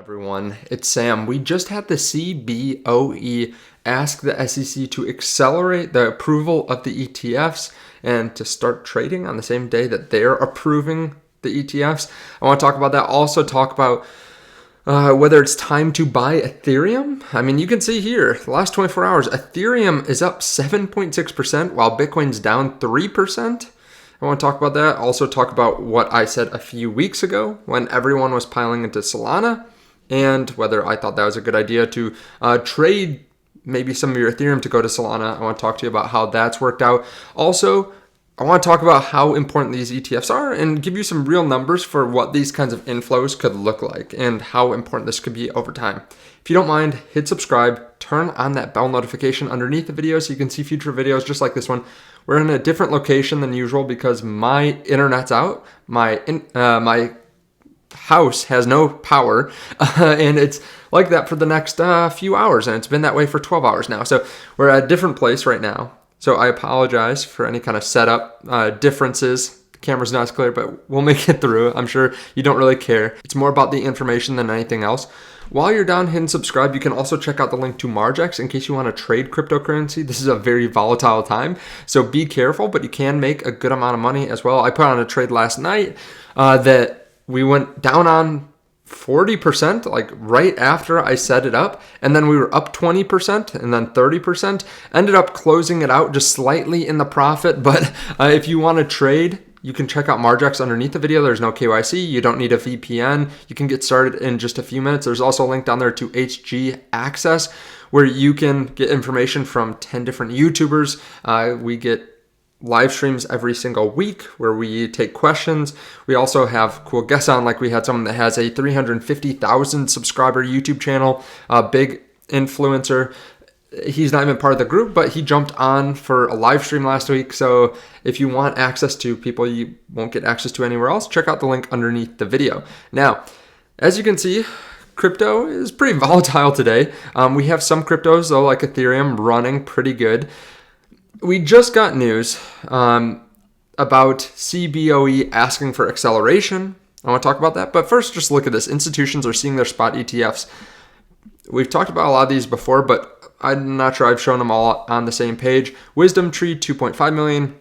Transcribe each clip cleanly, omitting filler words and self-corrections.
Everyone, it's Sam. We just had the CBOE ask the SEC to accelerate the approval of the ETFs and to start trading on the same day that they're approving the ETFs. I want to talk about that. Also talk about whether it's time to buy Ethereum. I mean, you can see here, the last 24 hours, Ethereum is up 7.6% while Bitcoin's down 3%. I want to talk about that. Also talk about what I said a few weeks ago when everyone was piling into Solana and whether I thought that was a good idea to trade maybe some of your Ethereum to go to Solana. I want to talk to you about how that's worked out. Also, I want to talk about how important these ETFs are and give you some real numbers for what these kinds of inflows could look like and how important this could be over time. If you don't mind, hit subscribe, turn on that bell notification underneath the video so you can see future videos just like this one. We're in a different location than usual because my internet's out. My house has no power, and it's like that for the next few hours, and it's been that way for 12 hours now. So we're at a different place right now. So I apologize for any kind of setup differences. The camera's not as clear, but we'll make it through. I'm sure you don't really care. It's more about the information than anything else. While you're down, hit and subscribe. You can also check out the link to Margex in case you want to trade cryptocurrency. This is a very volatile time, so be careful, but you can make a good amount of money as well. I put on a trade last night that we went down on 40%, like right after I set it up, and then we were up 20% and then 30%. Ended up closing it out just slightly in the profit, but if you want to trade, you can check out Margex underneath the video. There's no KYC. You don't need a VPN. You can get started in just a few minutes. There's also a link down there to HGAaccess where you can get information from 10 different YouTubers. We get live streams every single week where we take questions. We also have cool guests on, like we had someone that has a 350,000 subscriber YouTube channel, a big influencer. He's not even part of the group, but he jumped on for a live stream last week. So if you want access to people you won't get access to anywhere else, check out the link underneath the video. Now, as you can see, crypto is pretty volatile today. We have some cryptos, though, like Ethereum, running pretty good. We just got news about CBOE asking for acceleration. I want to talk about that. But first, just look at this. Institutions are seeing their spot ETFs. We've talked about a lot of these before, but I'm not sure I've shown them all on the same page. Wisdom Tree, 2.5 million.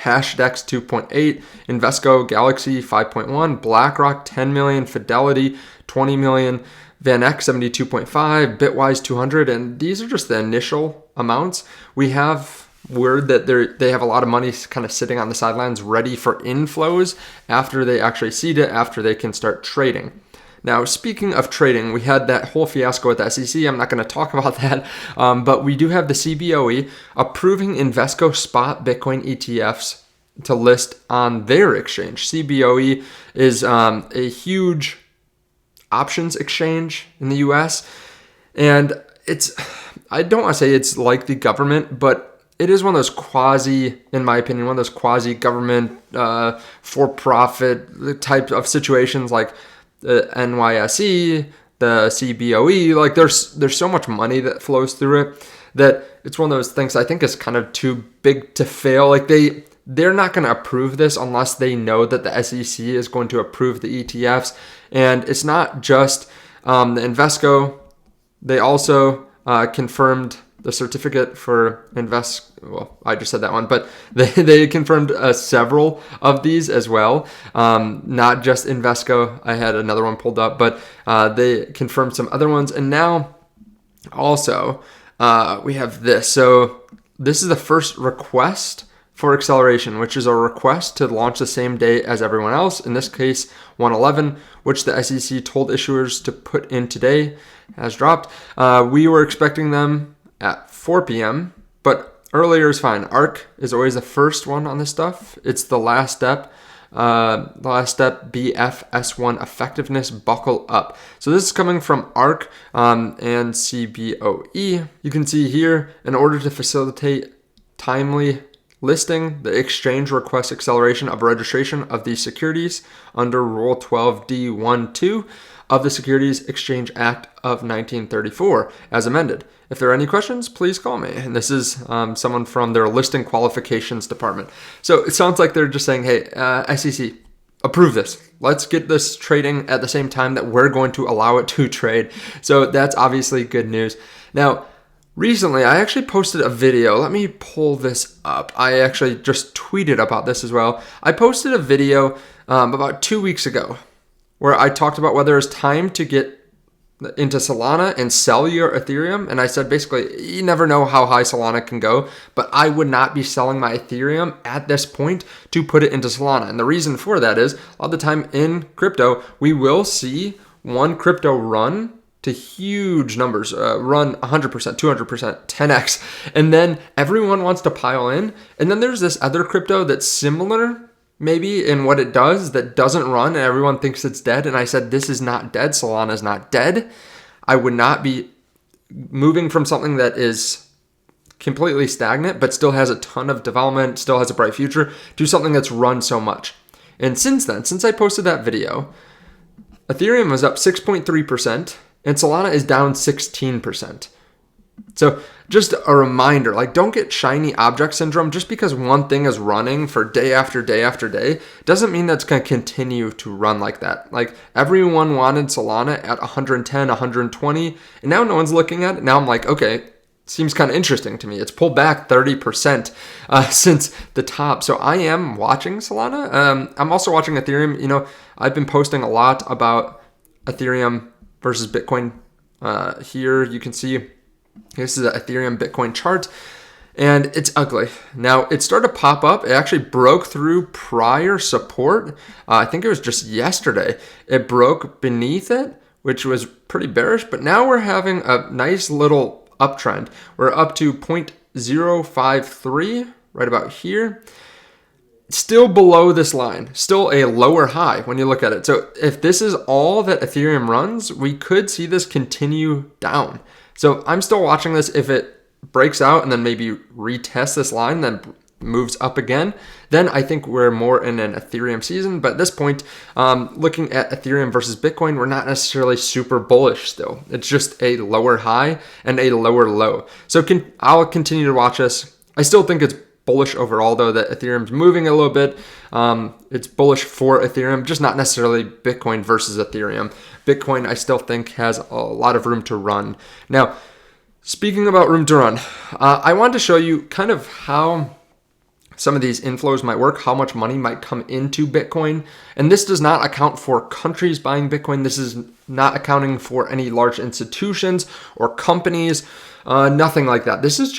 Hashdex, 2.8. Invesco Galaxy, 5.1. BlackRock, 10 million. Fidelity, 20 million. VanEck, 72.5. Bitwise, 200. And these are just the initial amounts. We have word that they have a lot of money kind of sitting on the sidelines ready for inflows after they actually seed it, after they can start trading. Now, speaking of trading, we had that whole fiasco with the SEC. I'm not going to talk about that, but we do have the CBOE approving Invesco spot Bitcoin ETFs to list on their exchange. CBOE is a huge options exchange in the US, and I don't want to say it's like the government, but it is one of those in my opinion, one of those quasi-government for-profit type of situations like the NYSE, the CBOE. Like there's so much money that flows through it that it's one of those things I think is kind of too big to fail. Like they're not going to approve this unless they know that the SEC is going to approve the ETFs. And it's not just the Invesco. They also confirmed the certificate for well, I just said that one, but they confirmed several of these as well. Not just Invesco. I had another one pulled up, but they confirmed some other ones. And now also we have this. So this is the first request for acceleration, which is a request to launch the same day as everyone else. In this case, 111, which the SEC told issuers to put in today, has dropped. We were expecting them at 4 p.m., but earlier is fine. ARC is always the first one on this stuff. It's the last step. BFS1 effectiveness, buckle up. So this is coming from ARC and CBOE. You can see here, in order to facilitate timely listing, the exchange requests acceleration of registration of these securities under Rule 12D12 of the Securities Exchange Act of 1934, as amended. If there are any questions, please call me. And this is someone from their listing qualifications department. So it sounds like they're just saying, hey, SEC, approve this. Let's get this trading at the same time that we're going to allow it to trade. So that's obviously good news. Now, recently, I actually posted a video. Let me pull this up. I actually just tweeted about this as well. I posted a video about 2 weeks ago where I talked about whether it's time to get into Solana and sell your Ethereum. And I said, basically, you never know how high Solana can go, but I would not be selling my Ethereum at this point to put it into Solana. And the reason for that is a lot of the time in crypto, we will see one crypto run to huge numbers, run 100%, 200%, 10x. And then everyone wants to pile in. And then there's this other crypto that's similar maybe in what it does that doesn't run and everyone thinks it's dead. And I said, this is not dead. Solana is not dead. I would not be moving from something that is completely stagnant, but still has a ton of development, still has a bright future, to something that's run so much. And since then, since I posted that video, Ethereum was up 6.3% and Solana is down 16%. So just a reminder, like, don't get shiny object syndrome. Just because one thing is running for day after day after day doesn't mean that's going to continue to run like that. Like, everyone wanted Solana at 110, 120, and now no one's looking at it. Now I'm like, okay, seems kind of interesting to me. It's pulled back 30% since the top. So I am watching Solana. I'm also watching Ethereum. You know, I've been posting a lot about Ethereum versus Bitcoin. Here you can see this is an Ethereum Bitcoin chart, and it's ugly. Now, it started to pop up. It actually broke through prior support. I think it was just yesterday. It broke beneath it, which was pretty bearish, but now we're having a nice little uptrend. We're up to 0.053, right about here. Still below this line, still a lower high when you look at it. So if this is all that Ethereum runs, we could see this continue down. So I'm still watching this. If it breaks out and then maybe retests this line, then moves up again, then I think we're more in an Ethereum season. But at this point, looking at Ethereum versus Bitcoin, we're not necessarily super bullish still. It's just a lower high and a lower low. So I'll continue to watch this. I still think it's bullish overall, though, that Ethereum's moving a little bit. It's bullish for Ethereum, just not necessarily Bitcoin versus Ethereum. Bitcoin, I still think, has a lot of room to run. Now, speaking about room to run, I wanted to show you kind of how some of these inflows might work, how much money might come into Bitcoin. And this does not account for countries buying Bitcoin. This is not accounting for any large institutions or companies, nothing like that. This is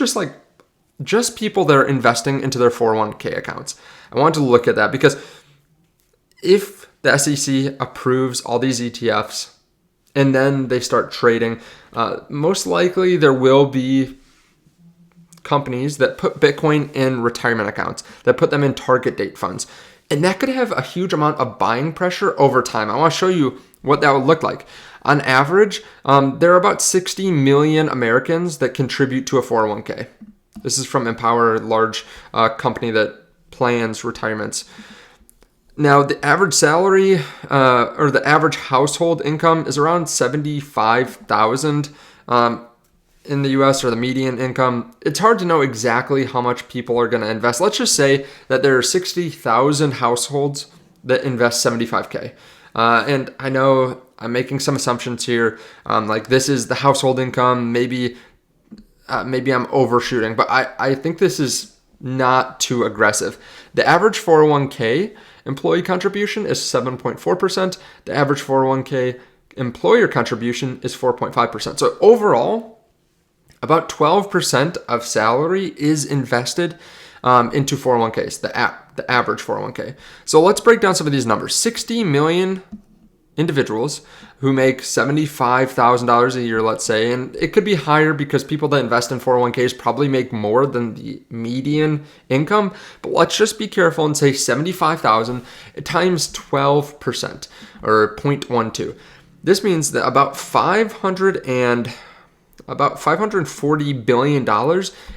just people that are investing into their 401k accounts. I want to look at that because if the SEC approves all these ETFs and then they start trading, most likely there will be companies that put Bitcoin in retirement accounts, that put them in target date funds. And that could have a huge amount of buying pressure over time. I want to show you what that would look like. On average, there are about 60 million Americans that contribute to a 401k. This is from Empower, a large company that plans retirements. Now, the average salary or the average household income is around $75,000 in the US, or the median income. It's hard to know exactly how much people are going to invest. Let's just say that there are 60,000 households that invest $75K. And I know I'm making some assumptions here. Like, this is the household income. Maybe I'm overshooting, but I think this is not too aggressive. The average 401k employee contribution is 7.4%. The average 401k employer contribution is 4.5%. So overall, about 12% of salary is invested into 401ks, the average 401k. So let's break down some of these numbers. 60 million individuals who make $75,000 a year, let's say, and it could be higher because people that invest in 401ks probably make more than the median income, but let's just be careful and say 75,000 times 12%, or 0.12. This means that about $540 billion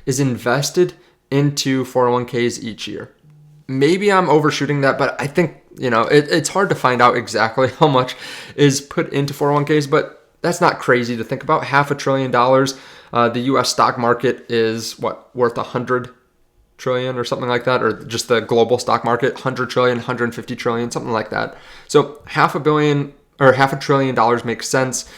is invested into 401ks each year. Maybe I'm overshooting that, but I think, it's hard to find out exactly how much is put into 401ks, but that's not crazy to think about. $500 billion. The US stock market is worth $100 trillion or something like that, or just the global stock market, 100 trillion, 150 trillion, something like that. So $500 billion makes sense.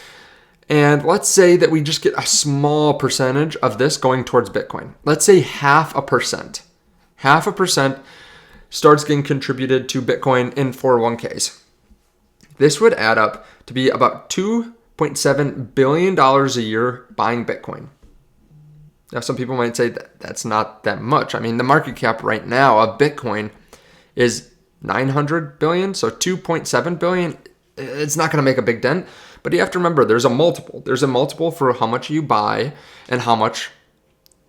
And let's say that we just get a small percentage of this going towards Bitcoin. Let's say 0.5%. 0.5% starts getting contributed to Bitcoin in 401ks. This would add up to be about $2.7 billion a year buying Bitcoin. Now, some people might say that that's not that much. I mean, the market cap right now of Bitcoin is 900 billion, so 2.7 billion. It's not going to make a big dent, but you have to remember there's a multiple. There's a multiple for how much you buy and how much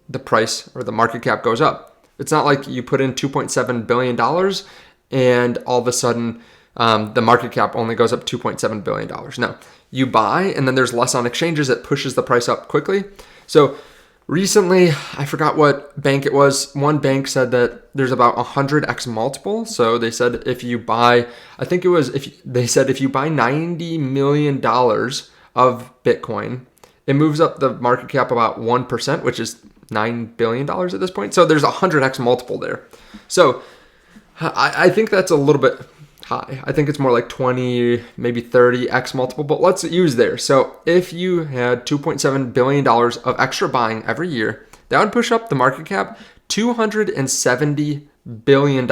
the price or the market cap goes up. It's not like you put in $2.7 billion and all of a sudden the market cap only goes up $2.7 billion. No, you buy and then there's less on exchanges that pushes the price up quickly. So recently, I forgot what bank it was. One bank said that there's about 100x multiple. So they said if you buy, if you buy $90 million of Bitcoin, it moves up the market cap about 1%, which is $9 billion at this point. So there's a 100x multiple there. So I think that's a little bit high. I think it's more like 20, maybe 30x multiple, but let's use there. So if you had $2.7 billion of extra buying every year, that would push up the market cap $270 billion.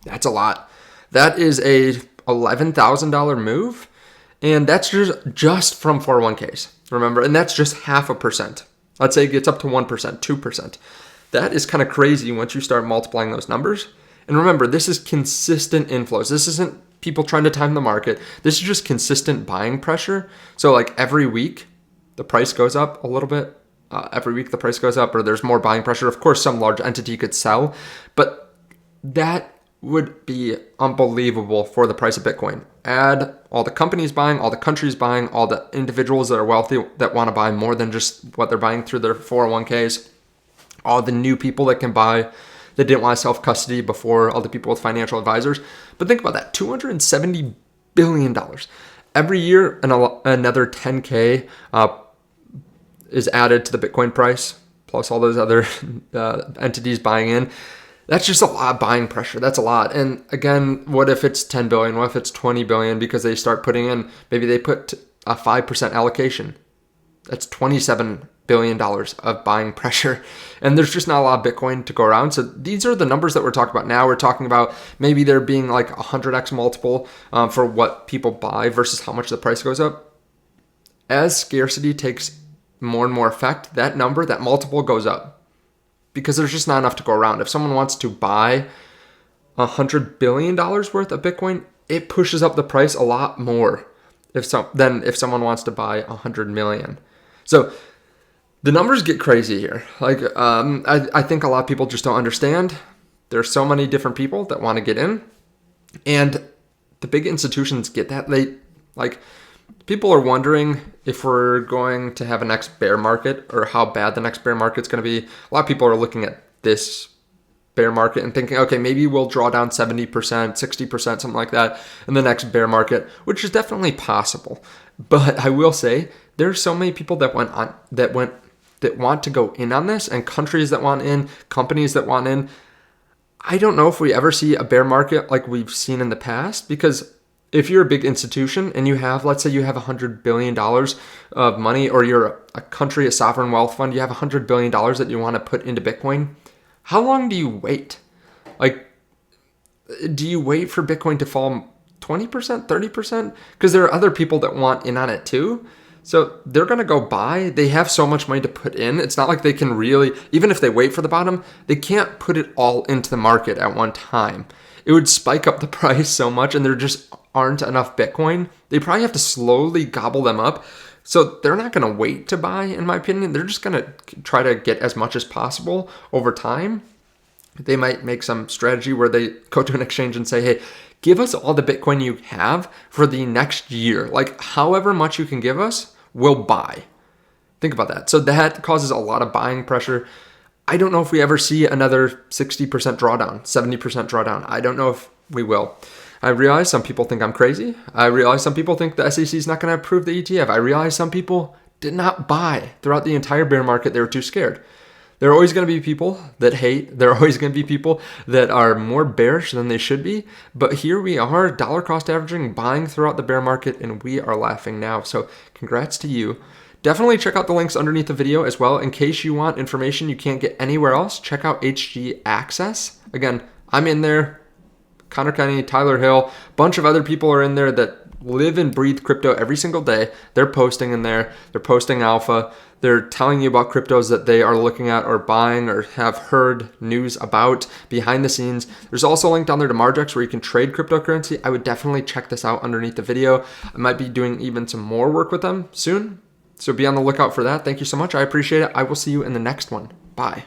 That's a lot. That is a $11,000 move. And that's just from 401ks, remember? And that's just 0.5%. Let's say it gets up to 1%, 2%. That is kind of crazy once you start multiplying those numbers. And remember, this is consistent inflows. This isn't people trying to time the market. This is just consistent buying pressure. So like every week, the price goes up a little bit. Every week the price goes up or there's more buying pressure. Of course, some large entity could sell, but that would be unbelievable for the price of Bitcoin. Add all the companies buying, all the countries buying, all the individuals that are wealthy that want to buy more than just what they're buying through their 401ks, all the new people that can buy that didn't want to self-custody before, all the people with financial advisors. But think about that, $270 billion. Every year, another 10K is added to the Bitcoin price, plus all those other entities buying in. That's just a lot of buying pressure. That's a lot. And again, what if it's 10 billion? What if it's 20 billion? Because they start putting in, maybe they put a 5% allocation. That's $27 billion of buying pressure. And there's just not a lot of Bitcoin to go around. So these are the numbers that we're talking about now. We're talking about maybe there being like 100x multiple for what people buy versus how much the price goes up. As scarcity takes more and more effect, that number, that multiple goes up because there's just not enough to go around. If someone wants to buy $100 billion worth of Bitcoin, it pushes up the price a lot more than if someone wants to buy 100 million. So the numbers get crazy here. Like, I think a lot of people just don't understand. There's so many different people that want to get in, and the big institutions get that late. Like, people are wondering if we're going to have a next bear market or how bad the next bear market's going to be. A lot of people are looking at this bear market and thinking, okay, maybe we'll draw down 70%, 60%, something like that in the next bear market, which is definitely possible. But I will say there's so many people that want to go in on this, and countries that want in, companies that want in. I don't know if we ever see a bear market like we've seen in the past, because if you're a big institution and you have, let's say you have $100 billion of money, or you're a country, a sovereign wealth fund, you have $100 billion that you want to put into Bitcoin, how long do you wait? Like, do you wait for Bitcoin to fall 20%, 30%? Because there are other people that want in on it too. So they're going to go buy. They have so much money to put in. It's not like they can really, even if they wait for the bottom, they can't put it all into the market at one time. It would spike up the price so much, and there just aren't enough Bitcoin. They probably have to slowly gobble them up. So they're not going to wait to buy, in my opinion. They're just going to try to get as much as possible over time. They might make some strategy where they go to an exchange and say, hey, give us all the Bitcoin you have for the next year. Like, however much you can give us, we'll buy. Think about that. So that causes a lot of buying pressure. I don't know if we ever see another 60% drawdown, 70% drawdown. I don't know if we will. I realize some people think I'm crazy. I realize some people think the SEC is not going to approve the ETF. I realize some people did not buy throughout the entire bear market. They were too scared. There are always going to be people that hate. There are always going to be people that are more bearish than they should be. But here we are, dollar cost averaging, buying throughout the bear market, and we are laughing now. So congrats to you. Definitely check out the links underneath the video as well. In case you want information you can't get anywhere else, check out HGAaccess. Again, I'm in there. Connor Kenny, Tyler Hill, a bunch of other people are in there that live and breathe crypto every single day. They're posting in there. They're posting alpha. They're telling you about cryptos that they are looking at or buying or have heard news about behind the scenes. There's also a link down there to Margex where you can trade cryptocurrency. I would definitely check this out underneath the video. I might be doing even some more work with them soon. So be on the lookout for that. Thank you so much. I appreciate it. I will see you in the next one. Bye.